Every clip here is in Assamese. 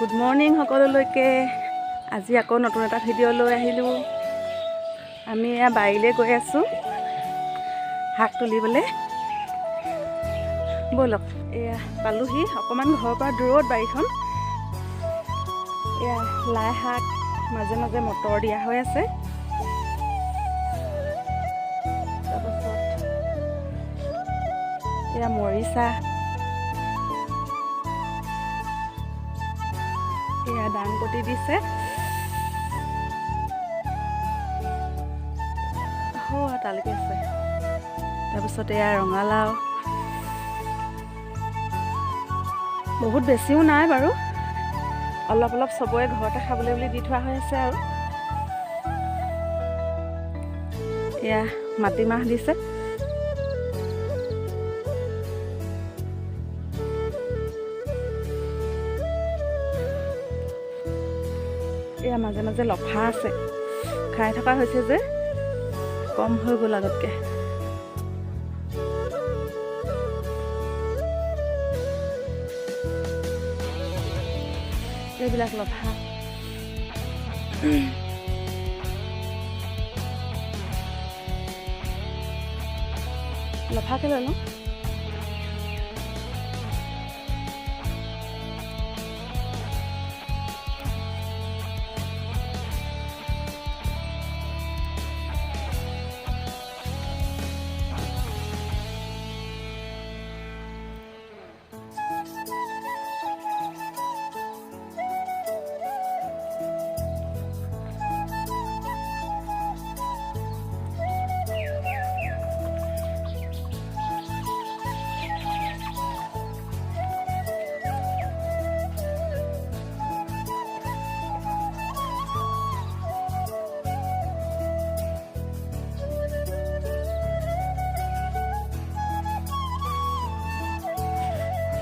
গুড মৰ্ণিং সকলোলৈকে। আজি আকৌ নতুন এটা ভিডিঅ' লৈ আহিলোঁ। আমি এয়া বাৰীলৈ গৈ আছোঁ শাক তুলিবলৈ। ব'লক, এয়া পালোহি। অকণমান ঘৰৰ পৰা দূৰত বাৰীখন। এয়া লাই শাক, মাজে মাজে মটৰ দিয়া হৈ আছে। তাৰপাছত এয়া মৰিচা, এয়া দাংবডি দিছে। তালৈকে আছে। তাৰপিছত এয়া ৰঙালাও, বহুত বেছিও নাই বাৰু, অলপ অলপ চবৰে ঘৰতে খাবলৈ বুলি দি থোৱা হৈ আছে। আৰু এয়া মাটিমাহ দিছে। এয়া মাজে মাজে লফা আছে, খাই থকা হৈছে যে কম হৈ গ'ল আগতকৈ। এইবিলাক লফা। লফাকে লৈ লওঁ।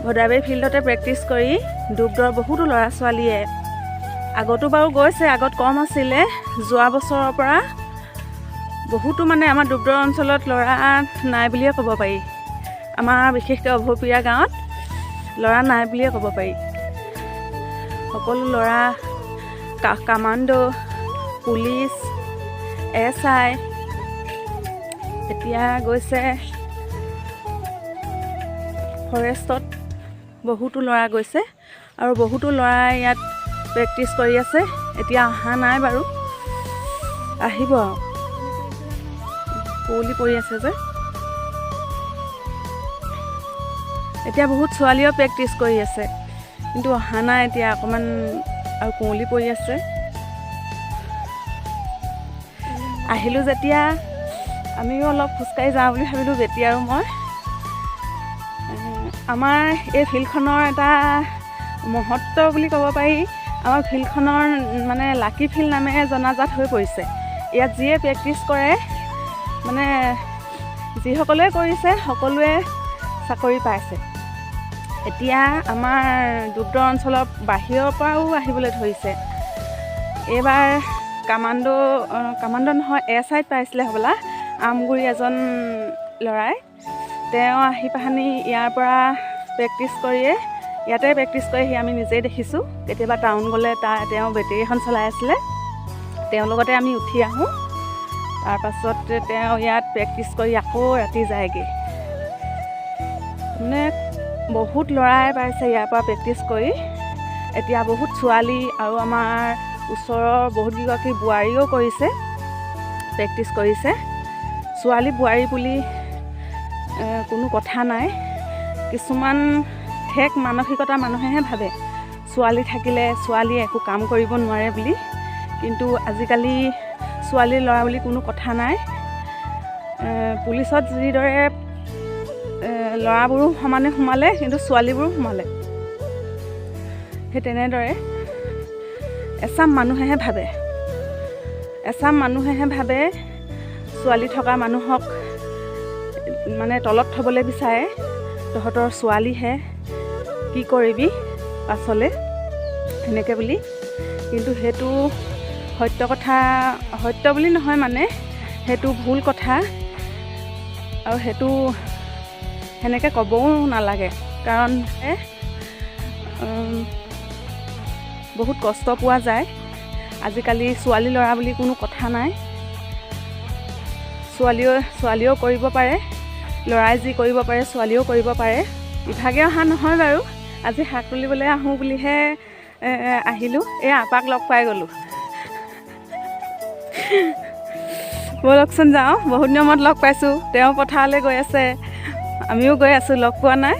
ভদাবাৰী ফিল্ডতে প্ৰেক্টিছ কৰি ডুবদৰ বহুতো ল'ৰা ছোৱালীয়ে আগতো বাৰু গৈছে, আগত কম আছিলে। যোৱা বছৰৰ পৰা বহুতো মানে আমাৰ ডুবদৰ অঞ্চলত ল'ৰা নাই বুলিয়ে ক'ব পাৰি। আমাৰ বিশেষকৈ অভয়পুৰীয়া গাঁৱত ল'ৰা নাই বুলিয়ে ক'ব পাৰি। সকলো ল'ৰা কামাণ্ডো, পুলিচ, SI এতিয়া গৈছে ফৰেষ্টত। বহুতো ল'ৰা গৈছে আৰু বহুতো ল'ৰাই ইয়াত প্ৰেক্টিছ কৰি আছে। এতিয়া অহা নাই বাৰু, আহিব আৰু। কুঁৱলী পৰি আছে যে। এতিয়া বহুত ছোৱালীয়েও প্ৰেক্টিছ কৰি আছে, কিন্তু অহা নাই এতিয়া। অকণমান আৰু কুঁৱলী পৰি আছে। আহিলোঁ যেতিয়া আমিও অলপ খোজকাঢ়ি যাওঁ বুলি ভাবিলোঁ, বেটি আৰু মই। আমাৰ এই ফিল্ডখনৰ এটা মহত্ব বুলি ক'ব পাৰি। আমাৰ ফিল্ডখনৰ মানে লাকি ফিল্ড নামেৰে জনাজাত হৈ পৰিছে। ইয়াত যিয়ে প্ৰেক্টিছ কৰে, মানে যিসকলে কৰিছে সকলোৱে চাকৰি পাইছে। এতিয়া আমাৰ ডুবদৰ অঞ্চলৰ বাহিৰৰ পৰাও আহিবলৈ ধৰিছে। এইবাৰ কামাণ্ডো নহয়, SIত পাইছিলে হ'বলা, আমগুৰি এজন ল'ৰাই। তেওঁ আহি পাহানি ইয়াৰ পৰা প্ৰেক্টিছ কৰিয়ে, ইয়াতে প্ৰেক্টিছ কৰি আহি আমি নিজেই দেখিছোঁ। কেতিয়াবা টাউন গ'লে তেওঁ বেটেৰী এখন চলাই আছিলে, তেওঁৰ লগতে আমি উঠি আহোঁ। তাৰপাছত তেওঁ ইয়াত প্ৰেক্টিছ কৰি আকৌ ৰাতি যায়গৈ। মানে বহুত ল'ৰাই পাইছে ইয়াৰ পৰা প্ৰেক্টিছ কৰি। এতিয়া বহুত ছোৱালী আৰু আমাৰ ওচৰৰ বহুত কেইগৰাকী বোৱাৰীও কৰিছে, প্ৰেক্টিছ কৰিছে। ছোৱালী বোৱাৰী বুলি কোনো কথা নাই। কিছুমান ঠেক মানসিকতাৰ মানুহেহে ভাবে ছোৱালী থাকিলে ছোৱালীয়ে একো কাম কৰিব নোৱাৰে বুলি। কিন্তু আজিকালি ছোৱালী ল'ৰা বুলি কোনো কথা নাই। পুলিচত যিদৰে ল'ৰাবোৰো সমানে সোমালে, কিন্তু ছোৱালীবোৰো সোমালে। সেই তেনেদৰে এচাম মানুহেহে ভাবে ছোৱালী থকা মানুহক মানে তলত থ'বলৈ বিচাৰে। তহঁতৰ ছোৱালীহে, কি কৰিবি পাছলৈ, সেনেকৈ বুলি। কিন্তু সেইটো সত্য বুলি নহয়, মানে সেইটো ভুল কথা। আৰু সেইটো সেনেকৈ ক'বও নালাগে, কাৰণ বহুত কষ্ট পোৱা যায়। আজিকালি ছোৱালী ল'ৰা বুলি কোনো কথা নাই, ছোৱালীয়েও কৰিব পাৰে, ল'ৰাই যি কৰিব পাৰে ছোৱালীয়েও কৰিব পাৰে। ইভাগে অহা নহয় বাৰু, আজি শাক তুলিবলৈ আহোঁ বুলিহে আহিলোঁ। এই আপাক লগ পাই গ'লোঁ। ব'লকচোন যাওঁ, বহুত নিয়মত লগ পাইছোঁ। তেওঁ পথাৰলৈ গৈ আছে, আমিও গৈ আছোঁ, লগ পোৱা নাই।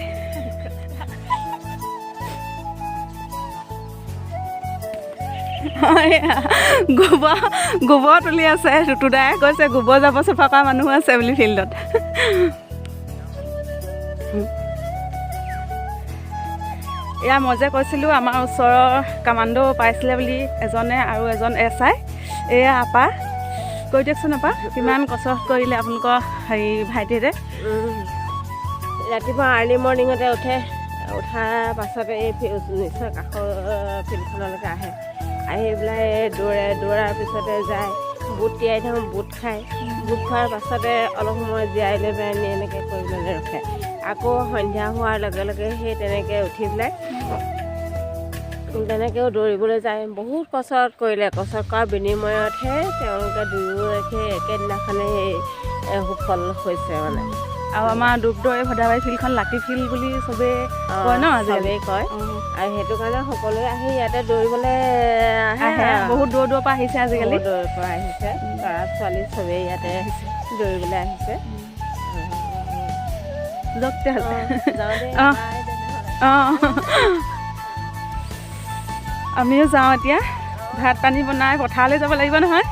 গোবৰ তুলি আছে, টুটুদাই কৈছে গোবৰ যাব চাফা কৰা মানুহ আছে বুলি ফিল্ডত। এয়া মই যে কৈছিলোঁ আমাৰ ওচৰৰ কামাণ্ডো পাইছিলে বুলি এজনে আৰু এজন SI। এয়া আপা, কৈ দিয়কচোন আপা, কিমান কচৰৎ কৰিলে আপোনালোকৰ ভাইটিহঁতে? ৰাতিপুৱা আৰ্লি মৰ্ণিঙতে উঠাৰ পাছতে এই নিশ্চয় কাষৰ ফিল্ডখনলৈকে আহে, আহি পেলাই দৌৰাৰ পিছতে যায়, বুট তিয়াই থওঁ, বুট খায়, বুট খোৱাৰ পাছতে অলপ সময় জীয়াই লৈ পেলাই এনেকৈ কৰি পেলাই ৰখে। আকৌ সন্ধিয়া হোৱাৰ লগে লগে সেই তেনেকৈ উঠি পেলাই তেনেকৈও দৌৰিবলৈ যায়। বহুত কচৰৎ কৰিলে, কচৰৎ কৰাৰ বিনিময়তহে তেওঁলোকে দুয়োকে একেদিনাখনেই সুফল হৈছে মানে। আৰু আমাৰ দুপদৈ ভদাবাৰী ফিল্ডখন লাকি ফিল্ড বুলি চবেই কয় ন, চবেই কয়। আৰু সেইটো কাৰণে সকলোৱে আহি ইয়াতে দৌৰিবলৈ আহে। বহুত দূৰৰ দূৰৰ পৰা আহিছে, আজিকালি দূৰৰ পৰা আহিছে, ল'ৰা ছোৱালী চবেই ইয়াতে দৌৰিবলৈ আহিছে। আমিও যাওঁ এতিয়া, ভাত পানী বনাই পথাৰলৈ যাব লাগিব নহয়।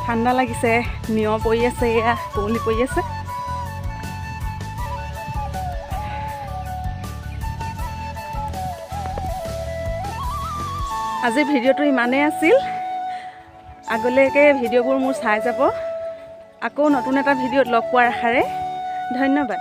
ঠাণ্ডা লাগিছে, নিয়ৰ পৰি আছে, এয়া কুঁৱলী পৰি আছে। আজিৰ ভিডিঅ'টো ইমানেই আছিল। আগলৈকে ভিডিঅ'বোৰ মোৰ চাই যাব। আকৌ নতুন এটা ভিডিঅ'ত লগ পোৱাৰ আশাৰে ধন্যবাদ।